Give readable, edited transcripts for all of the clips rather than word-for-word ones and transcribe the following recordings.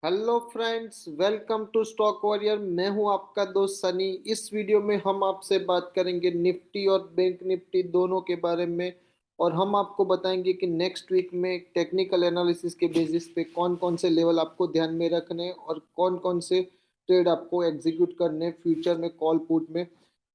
Hello friends, welcome to Stock Warrior. मैं हूं आपका दोस्त सनी। इस वीडियो में हम आपसे बात करेंगे निफ्टी और बैंक निफ्टी दोनों के बारे में। और हम आपको बताएंगे कि नेक्स्ट वीक में टेक्निकल एनालिसिस के बेसिस पे कौन कौन से लेवल आपको ध्यान में रखने हैं और कौन कौन से ट्रेड आपको एग्जीक्यूट करने फ्यूचर में कॉल पुट में।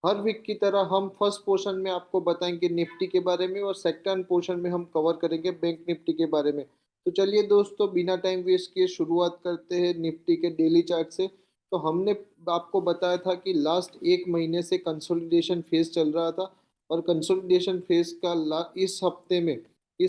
हर वीक की तरह हम फर्स्ट पोर्शन में आपको बताएंगे निफ्टी के बारे में और सेकंड पोर्शन में हम कवर करेंगे बैंक निफ्टी के बारे में। तो चलिए दोस्तों, बिना टाइम वेस्ट किए शुरुआत करते हैं निफ्टी के डेली चार्ट से। तो हमने आपको बताया था कि लास्ट एक महीने से कंसोलिडेशन फेज चल रहा था और कंसोलिडेशन फेज का इस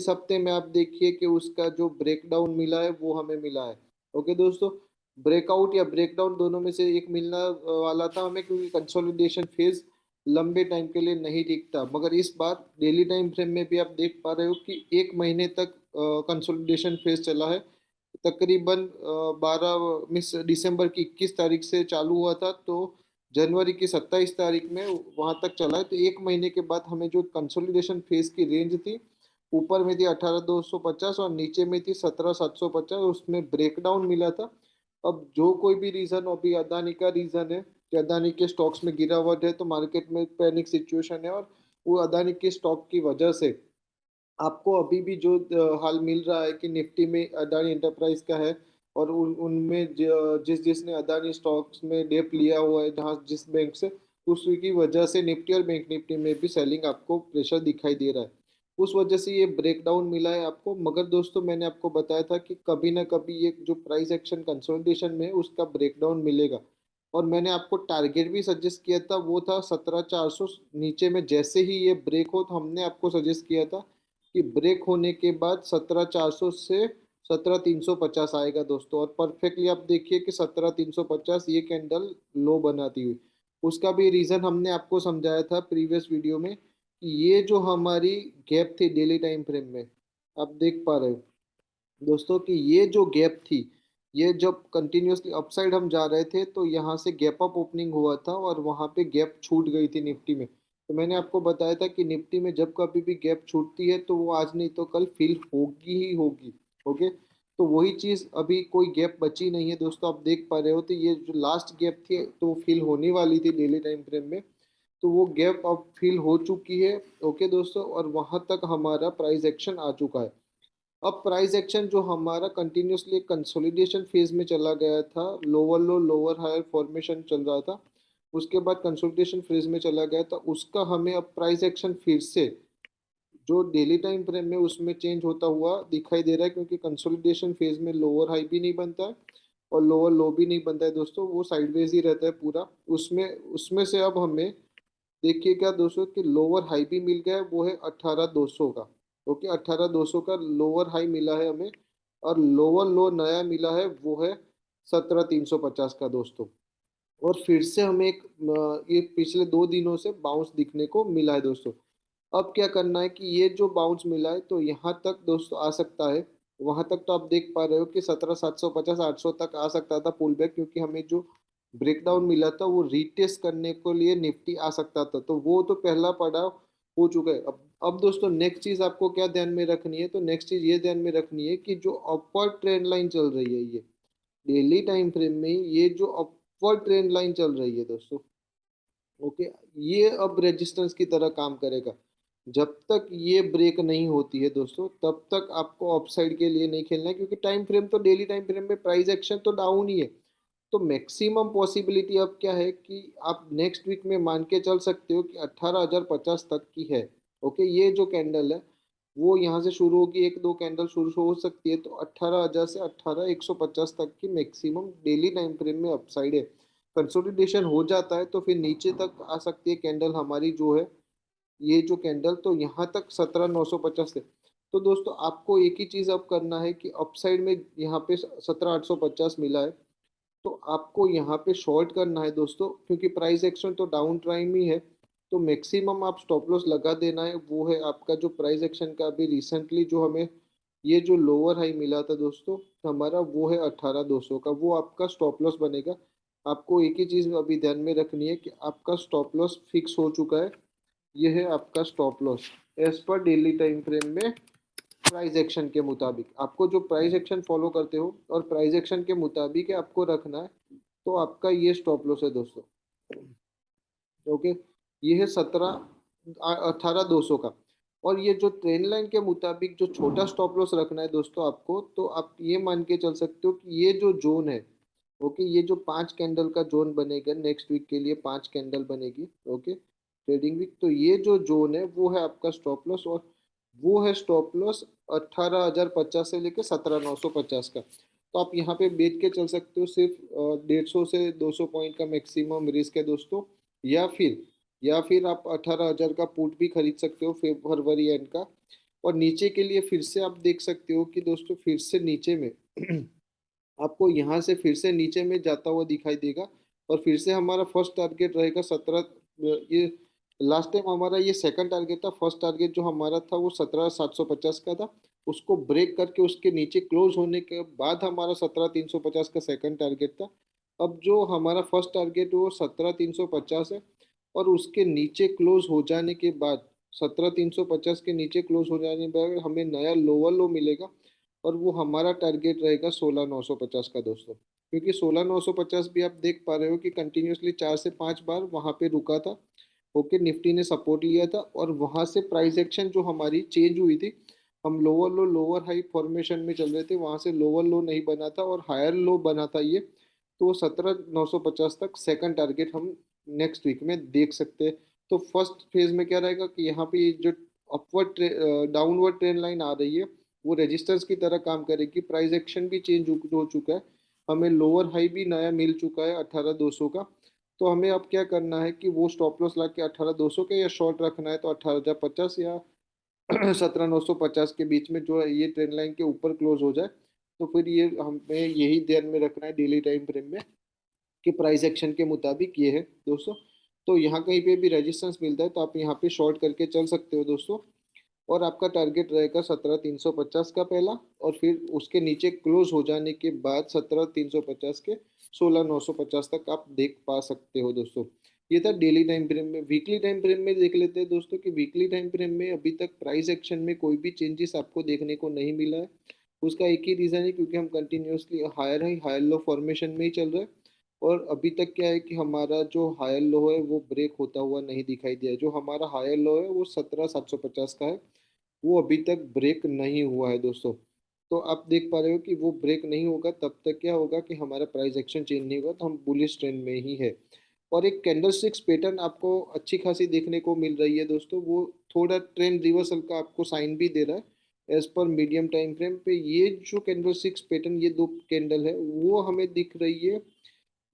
हफ्ते में आप देखिए कि उसका जो ब्रेकडाउन मिला है वो हमें मिला है। ओके दोस्तों, ब्रेकआउट या ब्रेकडाउन दोनों में से एक मिलना वाला था हमें, क्योंकि कंसोलिडेशन फेज लंबे टाइम के लिए नहीं टिकता। मगर इस बार डेली टाइम फ्रेम में भी आप देख पा रहे हो कि एक महीने तक कंसोलिडेशन फेज चला है। तकरीबन 12 मिस दिसंबर की 21 तारीख से चालू हुआ था, तो जनवरी की 27 तारीख में वहां तक चला है। तो एक महीने के बाद हमें जो कंसोलिडेशन फेज की रेंज थी, ऊपर में थी 18,250 और नीचे में थी 17,750, उसमें ब्रेकडाउन मिला था। अब जो कोई भी रीजन, अभी अदानी का रीजन है कि अदानी के स्टॉक्स में गिरावट है, तो मार्केट में पैनिक सिचुएशन है। और वो अदानी के स्टॉक की वजह से आपको अभी भी जो हाल मिल रहा है कि निफ्टी में अदानी एंटरप्राइज का है। और उनमें जिसने अदानी स्टॉक्स में डेप लिया हुआ है, जहाँ जिस बैंक से, उसकी वजह से निफ्टी और बैंक निफ्टी में भी सेलिंग आपको प्रेशर दिखाई दे रहा है। उस वजह से ये ब्रेकडाउन मिला है आपको। मगर दोस्तों, मैंने आपको बताया था कि कभी ना कभी ये जो प्राइस एक्शन कंसोलिडेशन में है, उसका ब्रेकडाउन मिलेगा। और मैंने आपको टारगेट भी सजेस्ट किया था, वो था 17,400। नीचे में जैसे ही ये ब्रेक हो, तो हमने आपको सजेस्ट किया था कि ब्रेक होने के बाद 17,400 से 17,350 आएगा दोस्तों। और परफेक्टली आप देखिए कि 17,350 ये कैंडल लो बनाती हुई। उसका भी रीजन हमने आपको समझाया था प्रीवियस वीडियो में कि ये जो हमारी गैप थी डेली टाइम फ्रेम में, आप देख पा रहे हो दोस्तों कि ये जो गैप थी, ये जब कंटिन्यूअसली अपसाइड हम जा रहे थे, तो यहाँ से गैप अप ओपनिंग हुआ था और वहाँ पे गैप छूट गई थी निफ्टी में। तो मैंने आपको बताया था कि निफ्टी में जब कभी भी गैप छूटती है, तो वो आज नहीं तो कल फिल होगी ही होगी। ओके, तो वही चीज़, अभी कोई गैप बची नहीं है दोस्तों, आप देख पा रहे हो। तो ये जो लास्ट गैप थी, तो फिल होने वाली थी डेली टाइम फ्रेम में, तो वो गैप अब फिल हो चुकी है। ओके दोस्तों, और वहाँ तक हमारा प्राइस एक्शन आ चुका है। अब प्राइस एक्शन जो हमारा कंटिन्यूसली कंसोलिडेशन फेज में चला गया था, lower low lower higher formation चल रहा था, उसके बाद कंसोलिडेशन फेज में चला गया था, उसका हमें अब प्राइस एक्शन फिर से जो डेली टाइम फ्रेम में उसमें चेंज होता हुआ दिखाई दे रहा है। क्योंकि कंसोलिडेशन फेज में लोअर हाई भी नहीं बनता है और लोअर लो भी नहीं बनता है दोस्तों, वो साइडवेज ही रहता है पूरा। उसमें उसमें से अब हमें देखिए क्या दोस्तों कि लोअर हाई भी मिल गया है, वो है 18,200 का। ओके, 18,200 का लोअर हाई मिला है हमें। और लोअर लो नया मिला है, वो है 17,350 का दोस्तों। और फिर से हमें ये पिछले 2 दिनों से बाउंस दिखने को मिला है दोस्तों। अब क्या करना है कि ये जो बाउंस मिला है, तो यहाँ तक दोस्तों आ सकता है। वहां तक तो आप देख पा रहे हो कि 17,750 800 तक आ सकता था पुल बैक, क्योंकि हमें जो ब्रेकडाउन मिला था वो रीटेस्ट करने को लिए निफ्टी आ सकता था। तो वो तो पहला पड़ाव हो चुका है। अब दोस्तों, नेक्स्ट चीज आपको क्या ध्यान में रखनी है, तो नेक्स्ट चीज ये ध्यान में रखनी है कि जो अपवर्ड ट्रेंड लाइन चल रही है, ये डेली टाइम फ्रेम में ये जो अपवर्ड ट्रेंड लाइन चल रही है दोस्तों, ओके, ये अब रेजिस्टेंस की तरह काम करेगा। जब तक ये ब्रेक नहीं होती है दोस्तों, तब तक आपको अपसाइड के लिए नहीं खेलना है, क्योंकि टाइम फ्रेम तो डेली टाइम फ्रेम में प्राइस एक्शन तो डाउन ही है। तो मैक्सिमम पॉसिबिलिटी अब क्या है कि आप नेक्स्ट वीक में मान के चल सकते हो कि 18,050 तक की है। ओके, ये जो कैंडल है वो यहाँ से शुरू होगी, एक दो कैंडल शुरू हो सकती है, तो 18,000 से 18,150 तक की मैक्सिमम डेली टाइम फ्रेम में अपसाइड है। कंसोलिडेशन हो जाता है तो फिर नीचे तक आ सकती है कैंडल हमारी जो है, ये जो कैंडल, तो यहाँ तक 17,950 है। तो दोस्तों, आपको एक ही चीज़ अब करना है कि अपसाइड में यहाँ पे 17,850 मिला है, तो आपको यहाँ पे शॉर्ट करना है दोस्तों, क्योंकि प्राइस एक्शन तो डाउन टाइम ही है। तो मैक्सिमम आप स्टॉप लॉस लगा देना है, वो है आपका जो प्राइस एक्शन का अभी रिसेंटली जो हमें ये जो लोअर हाई मिला था दोस्तों हमारा, वो है 18,200 का, वो आपका स्टॉप लॉस बनेगा। आपको एक ही चीज़ अभी ध्यान में रखनी है कि आपका स्टॉप लॉस फिक्स हो चुका है। ये है आपका स्टॉप लॉस एज पर डेली टाइम फ्रेम में प्राइस एक्शन के मुताबिक आपको जो प्राइस एक्शन फॉलो करते हो और प्राइस एक्शन के मुताबिक आपको रखना है, तो आपका ये स्टॉप लॉस है दोस्तों। ओके, ये है 18,200 का। और ये जो ट्रेंड लाइन के मुताबिक जो छोटा स्टॉप लॉस रखना है दोस्तों आपको, तो आप ये मान के चल सकते हो कि ये जो जोन है, ओके, ये जो 5 कैंडल का जोन बनेगा नेक्स्ट वीक के लिए, 5 कैंडल बनेगी, ओके, ट्रेडिंग वीक, तो ये जो जोन है वो है आपका स्टॉप लॉस। और वो है स्टॉप लॉस 18,050 से लेकर 17,950 का। तो आप यहाँ पे बेच के चल सकते हो, सिर्फ 150 से 200 पॉइंट का मैक्सिमम रिस्क है दोस्तों। या फिर आप 18,000 का पुट भी खरीद सकते हो फरवरी एंड का। और नीचे के लिए फिर से आप देख सकते हो कि दोस्तों फिर से नीचे में आपको यहाँ से फिर से नीचे में जाता हुआ दिखाई देगा। और फिर से हमारा फर्स्ट टारगेट रहेगा 17, ये लास्ट टाइम हमारा ये सेकंड टारगेट था। फर्स्ट टारगेट जो हमारा था वो 17,750 का था, उसको ब्रेक करके उसके नीचे क्लोज होने के बाद हमारा 17,350 का सेकंड टारगेट था। अब जो हमारा फर्स्ट टारगेट वो 17,350 है, और उसके नीचे क्लोज हो जाने के बाद 17,350 के नीचे क्लोज हो जाने के बाद हमें नया लोअर लो मिलेगा, और वो हमारा टारगेट रहेगा 16,950 का दोस्तों। क्योंकि 16,950 भी आप देख पा रहे हो कि कंटिन्यूसली 4 से 5 बार वहां पे रुका था। ओके, निफ्टी ने सपोर्ट लिया था और वहां से प्राइस एक्शन जो हमारी चेंज हुई थी, हम lower low lower high formation में चल रहे थे, वहां से लोअर लो नहीं बना था और हायर लो बना था ये। तो 17,950 तक सेकंड टारगेट हम नेक्स्ट वीक में देख सकते हैं। तो फर्स्ट फेज में क्या रहेगा कि यहाँ पे ये जो अपवर्ड डाउनवर्ड ट्रेंड लाइन आ रही है, वो रेजिस्टेंस की तरह काम करेगी। प्राइस एक्शन भी चेंज हो चुका है, हमें लोअर हाई भी नया मिल चुका है 18,200 का। तो हमें अब क्या करना है कि वो स्टॉप लॉस ला के 18,200 के, या शॉर्ट रखना है तो 18,050 या 17,950 के बीच में, जो ये ट्रेंड लाइन के ऊपर क्लोज हो जाए। तो फिर ये हमें यही ध्यान में रखना है डेली टाइम फ्रेम में कि प्राइस एक्शन के मुताबिक ये है दोस्तों। तो यहाँ कहीं पे भी रेजिस्टेंस मिलता है तो आप यहाँ पे शॉर्ट करके चल सकते हो दोस्तों। और आपका टारगेट रहेगा 17,350 का पहला, और फिर उसके नीचे क्लोज हो जाने के बाद 17,350 के 16,950 तक आप देख पा सकते हो दोस्तों। ये था डेली टाइम फ्रेम में। वीकली टाइम फ्रेम में देख लेते हैं दोस्तों कि वीकली टाइम फ्रेम में अभी तक प्राइस एक्शन में कोई भी चेंजेस आपको देखने को नहीं मिला है। उसका एक ही रीज़न है, क्योंकि हम continuously higher high higher low formation में ही चल रहे हैं। और अभी तक क्या है कि हमारा जो हायर लो है वो ब्रेक होता हुआ नहीं दिखाई दिया है। जो हमारा हायर लो है वो 17,750 का है, वो अभी तक ब्रेक नहीं हुआ है दोस्तों। तो आप देख पा रहे हो कि वो ब्रेक नहीं होगा तब तक क्या होगा कि हमारा प्राइस एक्शन चेंज नहीं होगा, तो हम बुलिश ट्रेंड में ही है। और एक कैंडल स्टिक्स पैटर्न आपको अच्छी खासी देखने को मिल रही है दोस्तों, वो थोड़ा ट्रेंड रिवर्सल का आपको साइन भी दे रहा है as per medium time frame पे। ये जो कैंडल स्टिक्स पैटर्न, ये दो कैंडल है वो हमें दिख रही है।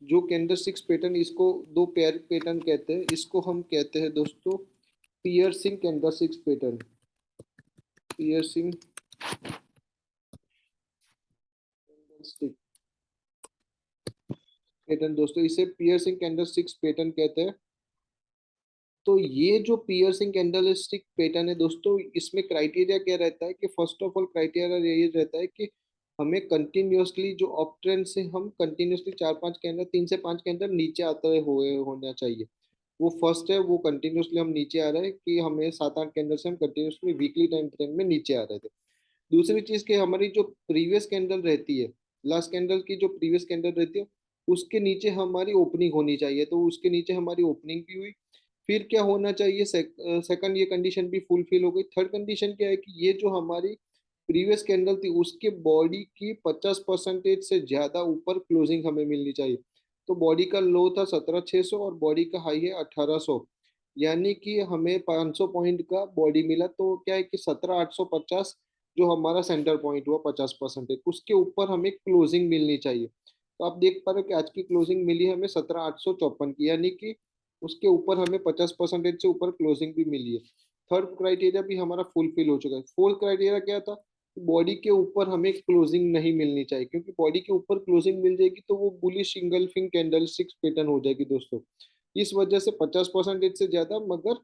जो कैंडल स्टिक्स पैटर्न, इसको दो पेयर पैटर्न कहते हैं, इसको हम कहते हैं दोस्तों piercing candle sticks pattern. Piercing stick pattern दोस्तों, इसे पियर्सिंग कैंडल स्टिक्स पैटर्न कहते हैं। तो ये जो पियर्सिंग कैंडल स्टिक पैटर्न है दोस्तों, इसमें क्राइटेरिया क्या रहता है कि फर्स्ट ऑफ ऑल क्राइटेरिया ये रहता है कि हमें कंटिन्यूअसली जो अप ट्रेंड से हम कंटिन्यूअसली 4-5 कैंडल, 3 से 5 कैंडल नीचे आते हुए होना चाहिए। वो फर्स्ट है, वो कंटिन्यूअसली हम नीचे आ रहे हैं कि हमें 7-8 कैंडल से हम कंटिन्यूअसली वीकली टाइम फ्रेम में नीचे आ रहे थे। दूसरी चीज कि हमारी जो प्रीवियस कैंडल रहती है, लास्ट कैंडल की जो प्रीवियस कैंडल रहती है, उसके नीचे हमारी ओपनिंग होनी चाहिए। तो उसके नीचे हमारी ओपनिंग भी हुई। फिर क्या होना चाहिए, सेकंड ये कंडीशन भी फुलफिल हो गई। थर्ड कंडीशन क्या है कि ये जो हमारी प्रीवियस कैंडल थी उसके बॉडी की 50% से ज्यादा ऊपर क्लोजिंग हमें मिलनी चाहिए। तो बॉडी का लो था 17,600 और बॉडी का हाई है 1800, यानी कि हमें 500 पॉइंट का बॉडी मिला। तो क्या है कि 17,850 जो हमारा सेंटर पॉइंट हुआ 50%, उसके ऊपर हमें क्लोजिंग मिलनी चाहिए। तो आप देख पा रहे हो कि आज की क्लोजिंग मिली हमें 17,854 की, यानी कि उसके ऊपर हमें 50% से ऊपर क्लोजिंग भी मिली है। थर्ड क्राइटेरिया भी हमारा फुलफिल हो चुका है। फोर्थ क्राइटेरिया क्या था, बॉडी के ऊपर हमें क्लोजिंग नहीं मिलनी चाहिए, क्योंकि बॉडी के ऊपर क्लोजिंग मिल जाएगी तो वो बुलिश सिंगल फिंग कैंडल सिक्स पैटर्न हो जाएगी दोस्तों। इस वजह से 50% से ज्यादा, मगर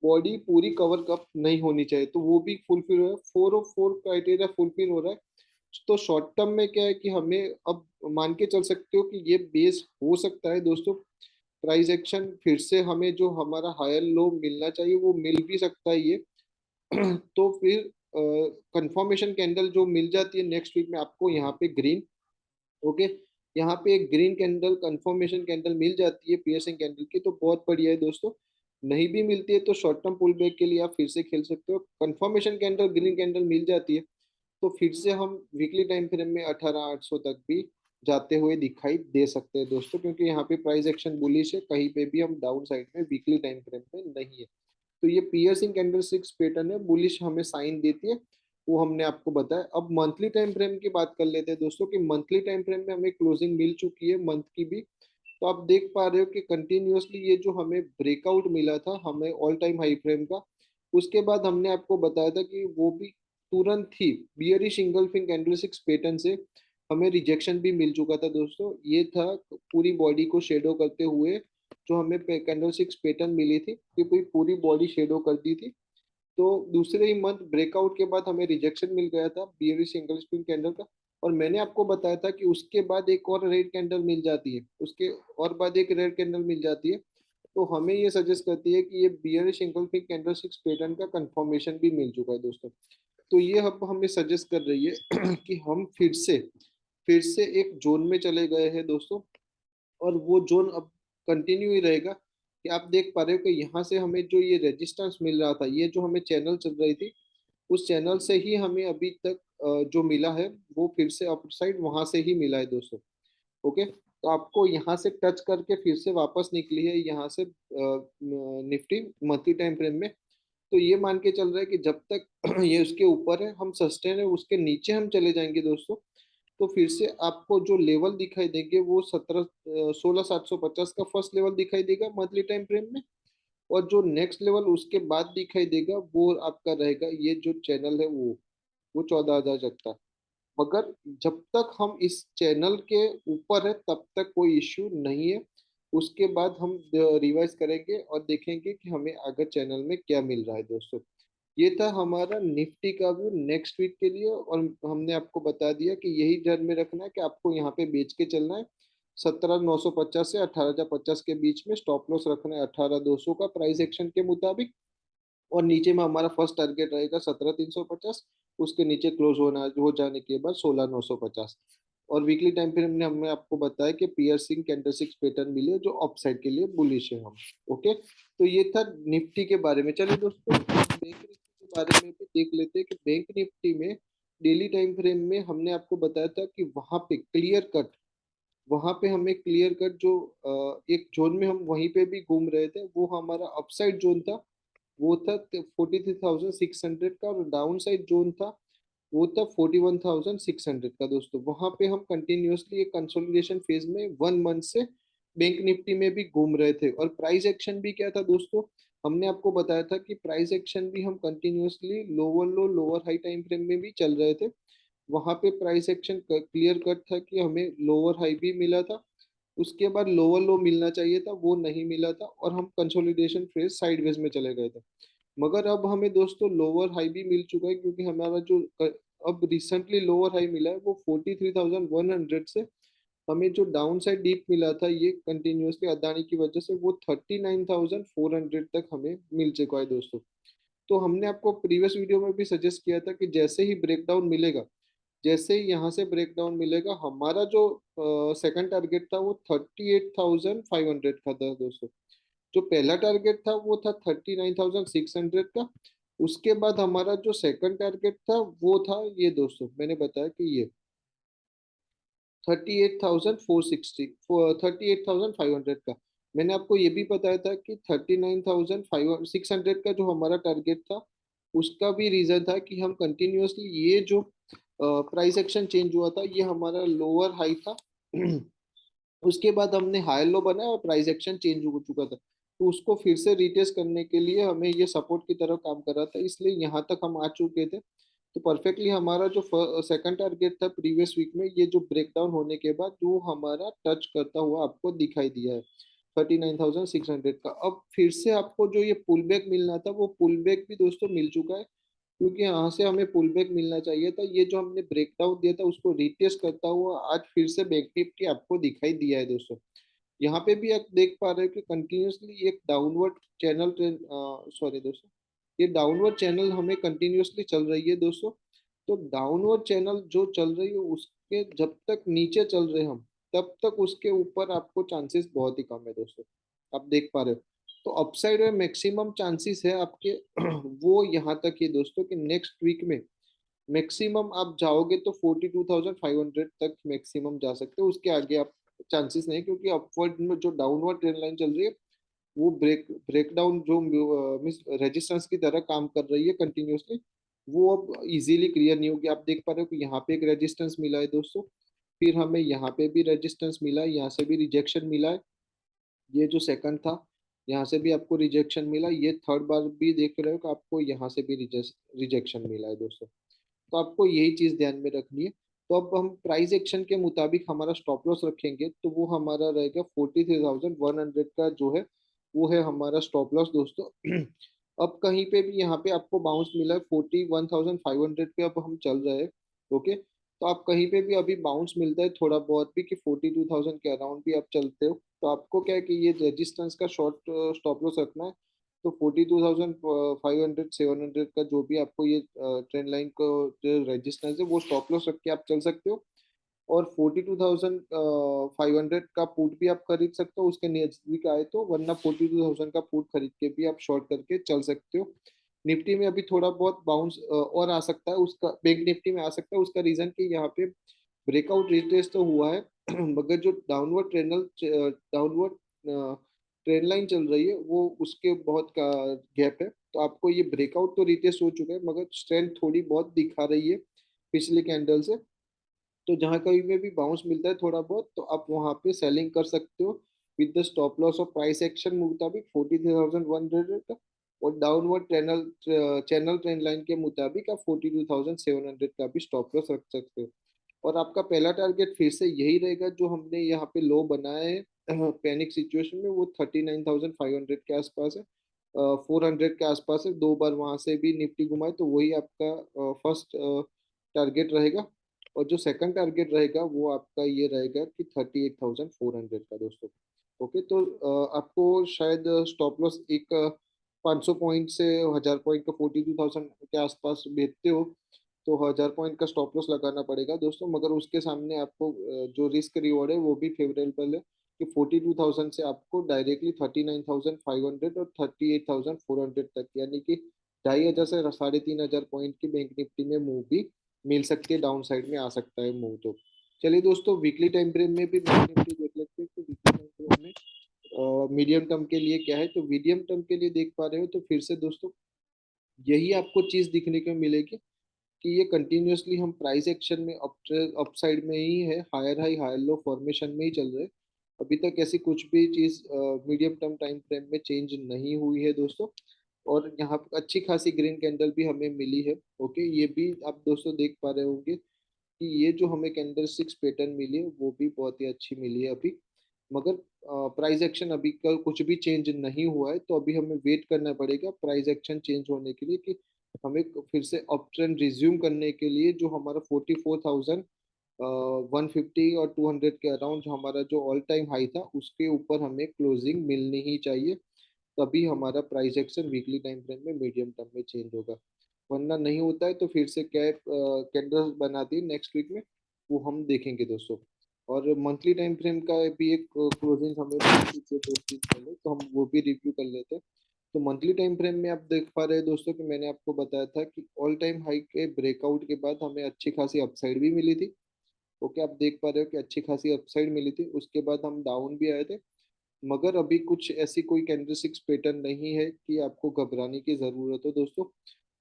बॉडी पूरी कवर कप नहीं होनी चाहिए, तो वो भी फुलफिल हो रहा है। 4 ऑफ 4 क्राइटेरिया फुलफिल हो रहा है। तो शॉर्ट टर्म में क्या है कि हमें अब मान के चल सकते हो कि ये बेस हो सकता है दोस्तों। प्राइस एक्शन फिर से हमें जो हमारा हायर लो मिलना चाहिए वो मिल भी सकता है ये। तो फिर कंफर्मेशन कैंडल जो मिल जाती है नेक्स्ट वीक में आपको यहाँ पे ग्रीन, ओके, यहाँ पे एक ग्रीन कैंडल कंफर्मेशन कैंडल मिल जाती है पियर्सिंग कैंडल की, तो बहुत बढ़िया है दोस्तों। नहीं भी मिलती है तो शॉर्ट टर्म पुल बैक के लिए आप फिर से खेल सकते हो। कंफर्मेशन कैंडल ग्रीन कैंडल मिल जाती है तो फिर से हम वीकली टाइम फ्रेम में 18,800 तक भी जाते हुए दिखाई दे सकते हैं दोस्तों, क्योंकि यहाँ पे प्राइस एक्शन बुलिश है, कहीं पे भी हम डाउन साइड में वीकली टाइम फ्रेम में नहीं है। तो ये पियर्सिंग कैंडलस्टिक्स पैटर्न है, बुलिश हमें साइन देती है, वो हमने आपको बताया। अब मंथली टाइम फ्रेम की बात कर लेते हैं दोस्तों कि मंथली टाइम फ्रेम में हमें क्लोजिंग मिल चुकी है मंथ की भी। तो आप देख पा रहे हो कि कंटिन्यूअसली ये जो हमें ब्रेकआउट मिला था हमें ऑल टाइम हाई फ्रेम का, उसके बाद हमने आपको बताया था कि वो भी तुरंत ही बियरिश इंगल्फिंग कैंडलस्टिक्स पैटर्न से हमें रिजेक्शन भी मिल चुका था दोस्तों। ये था पूरी बॉडी को शेडो करते हुए जो हमें कैंडलस्टिक्स पैटर्न मिली थी, ये पूरी पूरी बॉडी शेडो कर दी थी। तो दूसरे ही मंथ ब्रेकआउट के बाद हमें रिजेक्शन मिल गया था बियरिश सिंगल स्पिन कैंडल का, और मैंने आपको बताया था कि उसके बाद एक और रेड कैंडल मिल जाती है, उसके और बाद एक रेड कैंडल मिल जाती है, तो हमें ये सजेस्ट करती है कि ये bearish single spin candle six pattern का कंफर्मेशन भी मिल चुका है दोस्तों। तो ये अब हमें सजेस्ट कर रही है कि हम फिर से एक जोन में चले गए हैं दोस्तों, और वो जोन अब कंटिन्यू ही रहेगा। कि आप देख पा रहे हो कि यहाँ से हमें जो ये रेजिस्टेंस मिल रहा था, ये जो हमें चैनल चल रही थी, उस चैनल से ही हमें अभी तक जो मिला है वो फिर से अपसाइड वहां से ही मिला है दोस्तों। ओके, तो आपको यहाँ से टच करके फिर से वापस निकली है यहाँ से निफ्टी मंथली टाइम फ्रेम में। तो ये मान के चल रहा है कि जब तक ये उसके ऊपर है हम सस्टेन है, उसके नीचे हम चले जाएंगे दोस्तों, तो फिर से आपको जो लेवल दिखाई देंगे वो 16,750 का फर्स्ट लेवल दिखाई देगा मंथली टाइम फ्रेम में, और जो नेक्स्ट लेवल उसके बाद दिखाई देगा वो आपका रहेगा ये जो चैनल है वो 14,000 तक का। मगर जब तक हम इस चैनल के ऊपर है तब तक कोई इश्यू नहीं है, उसके बाद हम रिवाइज करेंगे और देखेंगे कि हमें आगे चैनल में क्या मिल रहा है दोस्तों। ये था हमारा निफ्टी का व्यू नेक्स्ट वीक के लिए, और हमने आपको बता दिया कि यही ध्यान में रखना है कि आपको यहाँ पे बेच के चलना है 17,950 से 18,050 के बीच में, स्टॉप लॉस रखना है 18,200 का प्राइस एक्शन के मुताबिक, और नीचे में हमारा फर्स्ट टारगेट रहेगा 17,350, उसके नीचे क्लोज होना हो जाने के बाद 16,950। और वीकली टाइम फ्रेम में हमने आपको बताया कि पियर्सिंग कैंडलस्टिक्स पैटर्न मिले जो अपसाइड के लिए बुलिश है हम। ओके, तो ये था निफ्टी के बारे में। चलिए दोस्तों बैंक निफ्टी के बारे में भी देख लेते हैं कि बैंक निफ्टी में डेली टाइम फ्रेम में हमने आपको बताया था कि वहां पे क्लियर कट, वहां पे हमें क्लियर कट जो एक जोन में हम वहीं पे भी घूम रहे थे, वो हमारा अपसाइड जोन था, वो था 43,600 का, और डाउन साइड जोन था वो था 41,600 का दोस्तों। वहां पे हम कंटिन्यूअसली एक कंसोलिडेशन फेज में 1 मंथ से बैंक निफ्टी में भी घूम रहे थे, और प्राइस एक्शन भी क्या था दोस्तों, हमने आपको बताया था कि प्राइस एक्शन भी हम continuously lower low lower high time frame में भी चल रहे थे। वहां पे प्राइस एक्शन क्लियर कट था कि हमें लोअर हाई भी मिला था, उसके बाद लोअर लो मिलना चाहिए था, वो नहीं मिला था, और हम कंसोलिडेशन फेज साइडवेज में चले गए थे। मगर अब हमें दोस्तों लोअर हाई भी मिल चुका है, क्योंकि हमारा जो अब रिसेंटली लोअर हाई मिला है वो 43,100 से, हमें जो डाउन साइड डीप मिला था ये कंटिन्यूअसली अदानी की वजह से वो 39,400 तक हमें मिल चुका है दोस्तों। तो हमने आपको प्रीवियस वीडियो में भी सजेस्ट किया था कि जैसे ही ब्रेकडाउन मिलेगा, जैसे ही यहाँ से ब्रेकडाउन मिलेगा, हमारा जो सेकंड टारगेट था वो 38,500 का था दोस्तों। जो पहला टारगेट था वो था 39,600 का, उसके बाद हमारा जो सेकंड टारगेट था वो था ये दोस्तों, मैंने बताया कि ये 38,460 38,500 का। मैंने आपको ये भी बताया था कि 39,600 का जो हमारा टारगेट था, उसका भी रीजन था कि हम कंटिन्यूअसली ये जो प्राइस एक्शन चेंज हुआ था ये हमारा लोअर हाई था उसके बाद हमने हाई लो बनाया और प्राइस एक्शन चेंज हो चुका था, तो उसको फिर से रिटेस्ट करने के लिए हमें ये सपोर्ट की तरह काम कर रहा था, इसलिए यहाँ तक हम आ चुके थे। तो परफेक्टली हमारा जो सेकंड टारगेट था प्रीवियस वीक में, ये जो ब्रेकडाउन होने के बाद जो हमारा टच करता हुआ आपको दिखाई दिया है 39,600 का। अब फिर से आपको जो ये पुल बैक मिलना था वो पुल बैक भी दोस्तों मिल चुका है, क्योंकि यहाँ से हमें पुल बैक मिलना चाहिए था। ये जो हमने ब्रेकडाउन दिया था उसको रिटेस्ट करता हुआ आज फिर से बैंक निफ्टी आपको दिखाई दिया है दोस्तों। यहाँ पे भी आप देख पा रहे हो कि कंटिन्यूसली एक डाउनवर्ड चैनल ट्रेंड, सॉरी दोस्तों, ये डाउनवर्ड चैनल हमें कंटिन्यूअसली चल रही है दोस्तों। तो डाउनवर्ड चैनल जो चल रही है उसके जब तक नीचे चल रहे हम, तब तक उसके ऊपर आपको चांसेस बहुत ही कम है दोस्तों, आप देख पा रहे हो। तो अपसाइड में मैक्सिमम चांसेस है आपके वो यहाँ तक ही दोस्तों कि नेक्स्ट वीक में मैक्सिमम आप जाओगे तो 42,500 तक मैक्सिमम जा सकते हो, उसके आगे आप चांसेस नहीं, क्योंकि अपवर्ड में जो डाउनवर्ड ट्रेंड लाइन चल रही है वो ब्रेकडाउन जो मीन्स रेजिस्टेंस की तरह काम कर रही है कंटिन्यूअसली, वो अब इजीली क्लियर नहीं होगी। आप देख पा रहे हो कि यहाँ पे एक रेजिस्टेंस मिला है दोस्तों, फिर हमें यहाँ पे भी रेजिस्टेंस मिला है, यहाँ से भी रिजेक्शन मिला है, ये जो सेकंड था यहाँ से भी आपको रिजेक्शन मिला, ये थर्ड बार भी देख रहे हो कि आपको यहाँ से भी रिजेक्शन मिला है दोस्तों। तो आपको यही चीज ध्यान में रखनी है। तो अब हम प्राइस एक्शन के मुताबिक हमारा स्टॉप लॉस रखेंगे, तो वो हमारा रहेगा 43,100 का जो है, वो है हमारा स्टॉप लॉस दोस्तों। अब कहीं पे भी यहाँ पे आपको बाउंस मिला है 41,500 पे, अब हम चल रहे हैं। ओके, तो आप कहीं पे भी अभी बाउंस मिलता है थोड़ा बहुत भी कि 42,000 के अराउंड भी आप चलते हो, तो आपको क्या है कि ये रेजिस्टेंस का शॉर्ट स्टॉप लॉस रखना है। तो 42,500 700 का जो भी आपको ये ट्रेंड लाइन को जो रेजिस्टेंस है वो स्टॉप लॉस रख के आप चल सकते हो। और 42,500 का पुट भी आप खरीद सकते हो उसके नजदीक आए तो, वरना 42,000 का पुट खरीद के भी आप शॉर्ट करके चल सकते हो। निफ्टी में अभी थोड़ा बहुत बाउंस और आ सकता है, उसका बैंक निफ्टी में आ सकता है, उसका रीजन कि यहाँ पे ब्रेकआउट रिट्रेस तो हुआ है मगर जो डाउनवर्ड ट्रेंड लाइन चल रही है वो उसके बहुत का गैप है। तो आपको ये ब्रेकआउट तो रिट्रेस हो चुका है मगर स्ट्रेंथ थोड़ी बहुत दिखा रही है पिछले कैंडल से। तो जहाँ कहीं पे भी बाउंस मिलता है थोड़ा बहुत, तो आप वहाँ पे सेलिंग कर सकते हो विद द स्टॉप लॉस और प्राइस एक्शन मुताबिक 43,100 का, और downward channel channel trend line के मुताबिक आप 42,700 का भी स्टॉप लॉस रख सकते हो। और आपका पहला टारगेट फिर से यही रहेगा जो हमने यहाँ पे लो बनाया है पैनिक सिचुएशन में, वो 39,500 के आसपास है, 400 के आसपास है। दो बार वहां से भी निफ्टी घुमाए तो वही आपका फर्स्ट टारगेट रहेगा। और जो सेकंड टारगेट रहेगा वो आपका ये रहेगा कि 38,400 का दोस्तों। ओके, तो आपको शायद स्टॉप लॉस एक 500 पॉइंट से 1000 पॉइंट का 42,000 के आसपास बेचते हो तो 1000 पॉइंट का स्टॉप लॉस लगाना पड़ेगा दोस्तों, मगर उसके सामने आपको जो रिस्क रिवॉर्ड है वो भी फेवरेबल है कि 42,000 से आपको डायरेक्टली 39,500 और 38,400 तक, यानी कि 2,500 से 3,500 पॉइंट की बैंक निफ्टी में मूव भी मिल सकती है, डाउन साइड में आ सकता है मूव। तो चलिए दोस्तों, वीकली टाइम फ्रेम में भी बैंक निफ्टी देख लेते हैं कि वीकली टाइम फ्रेम में मीडियम टर्म के लिए क्या है। तो मीडियम टर्म के लिए देख पा रहे हो तो फिर से दोस्तों यही आपको चीज दिखने को मिलेगी कि ये कंटिन्यूअसली हम प्राइस एक्शन में अप साइड में ही है, higher high higher low formation में ही चल रहे हैं। अभी तक ऐसी कुछ भी चीज मीडियम टर्म टाइम फ्रेम में चेंज नहीं हुई है दोस्तों। और यहाँ पे अच्छी खासी ग्रीन कैंडल भी हमें मिली है। ओके, ये भी आप दोस्तों देख पा रहे होंगे कि ये जो हमें कैंडल सिक्स पैटर्न मिली है वो भी बहुत ही अच्छी मिली है अभी। मगर प्राइस एक्शन अभी का कुछ भी चेंज नहीं हुआ है, तो अभी हमें वेट करना पड़ेगा प्राइस एक्शन चेंज होने के लिए कि हमें फिर से अप ट्रेंड रिज्यूम करने के लिए जो हमारा 44,150 और 200 के अराउंड जो हमारा जो ऑल टाइम हाई था उसके ऊपर हमें क्लोजिंग मिलनी ही चाहिए, तभी हमारा price action weekly time frame में मीडियम टर्म में चेंज होगा। वरना नहीं होता है तो फिर से कैप कैंडल्स बनाती है नेक्स्ट वीक में, वो हम देखेंगे दोस्तों। और मंथली टाइम फ्रेम का भी एक क्लोजिंग हमें पीछे दो चीज पहले तो हम वो भी रिव्यू कर लेते हैं। तो मंथली टाइम फ्रेम में आप देख पा रहे हैं दोस्तों कि मैंने आपको बताया था कि ऑल टाइम हाई के ब्रेकआउट के बाद हमें अच्छी खासी अपसाइड भी मिली थी। ओके, आप देख पा रहे हो कि अच्छी खासी अपसाइड मिली थी, उसके बाद हम डाउन भी आए थे। मगर अभी कुछ ऐसी कोई कैंडलस्टिक्स पैटर्न नहीं है कि आपको घबराने की जरूरत हो दोस्तों।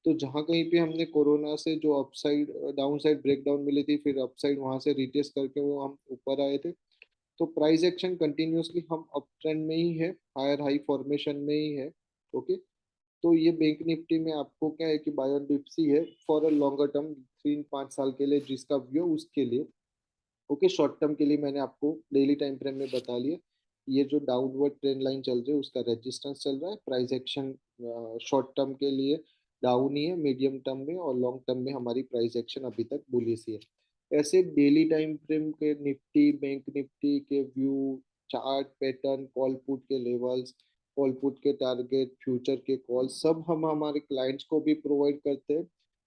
तो जहाँ कहीं पे हमने कोरोना से जो अपसाइड डाउन साइड ब्रेकडाउन मिली थी, फिर अपसाइड वहां से रिटेस्ट करके वो हम ऊपर आए थे। तो प्राइस एक्शन कंटिन्यूअसली हम अप ट्रेंड में ही है, हायर हाई फॉर्मेशन में ही है। ओके, तो ये बैंक निफ्टी में आपको क्या है कि बाय ऑन डिप्स ही है फॉर अ लॉन्गर टर्म, 3-5 साल के लिए जिसका व्यू उसके लिए। ओके, शॉर्ट टर्म के लिए मैंने आपको डेली टाइम फ्रेम में बता लिया, ये जो डाउनवर्ड ट्रेंड लाइन चल रही है उसका रेजिस्टेंस चल रहा है, प्राइस एक्शन शॉर्ट टर्म के लिए डाउन ही है, मीडियम टर्म में और लॉन्ग टर्म में हमारी प्राइस एक्शन अभी तक बुलिश ही है। ऐसे डेली टाइम फ्रेम के निफ्टी बैंक निफ्टी के view, chart pattern, call put के लेवल्स, कॉल पुट के टारगेट, फ्यूचर के कॉल, सब हम हमारे क्लाइंट्स को भी प्रोवाइड करते हैं।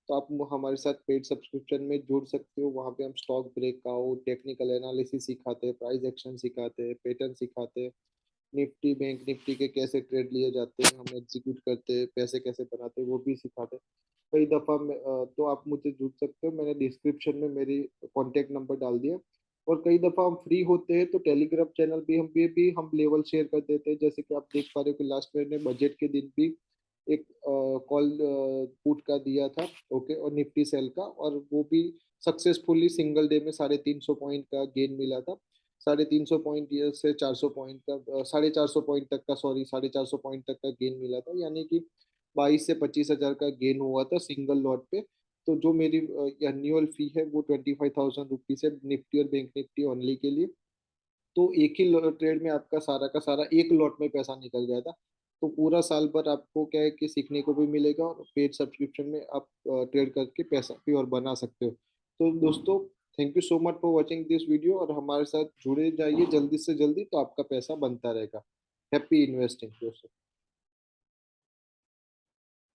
तो आप हमारे साथ पेड सब्सक्रिप्शन में जुड़ सकते हो। वहाँ पे हम स्टॉक ब्रेकआउट, टेक्निकल एनालिसिस सिखाते हैं, प्राइस एक्शन सिखाते हैं, पैटर्न सिखाते हैं, निफ्टी बैंक निफ्टी के कैसे ट्रेड लिए जाते हैं, हम एग्जीक्यूट करते हैं, पैसे कैसे बनाते हैं, वो भी सिखाते हैं। कई दफ़ा तो आप मुझसे जुड़ सकते हो, मैंने डिस्क्रिप्शन में मेरी कॉन्टैक्ट नंबर डाल दिया। और कई दफ़ा हम फ्री होते हैं तो टेलीग्राम चैनल भी हम लेवल शेयर कर देते हैं। जैसे कि आप देख पा रहे हो कि लास्ट मैंने बजट के दिन भी एक कॉल पुट का दिया था, ओके, और निफ्टी सेल का, और वो भी सक्सेसफुली सिंगल डे में 350 पॉइंट का गेन मिला था। 350 पॉइंट ये से 400 पॉइंट का 450 पॉइंट तक का, सॉरी, 450 पॉइंट तक का गेन मिला था, यानी कि 22 से 25 हज़ार का गेन हुआ था सिंगल लॉट पे। तो जो मेरी एनुअल फी है वो 25,000 रुपीज है, निफ्टी और बैंक निफ्टी ओनली के लिए। तो एक ही ट्रेड में आपका सारा का सारा एक लॉट में पैसा निकल जाएगा। तो पूरा साल भर आपको क्या है कि सीखने को भी मिलेगा, और पेड सब्सक्रिप्शन में आप ट्रेड करके पैसा भी और बना सकते हो। तो दोस्तों, thank you so much for watching this video, और हमारे साथ जुड़े जाइए जल्दी से जल्दी, तो आपका पैसा बनता रहेगा। हैप्पी इन्वेस्टिंग दोस्तों।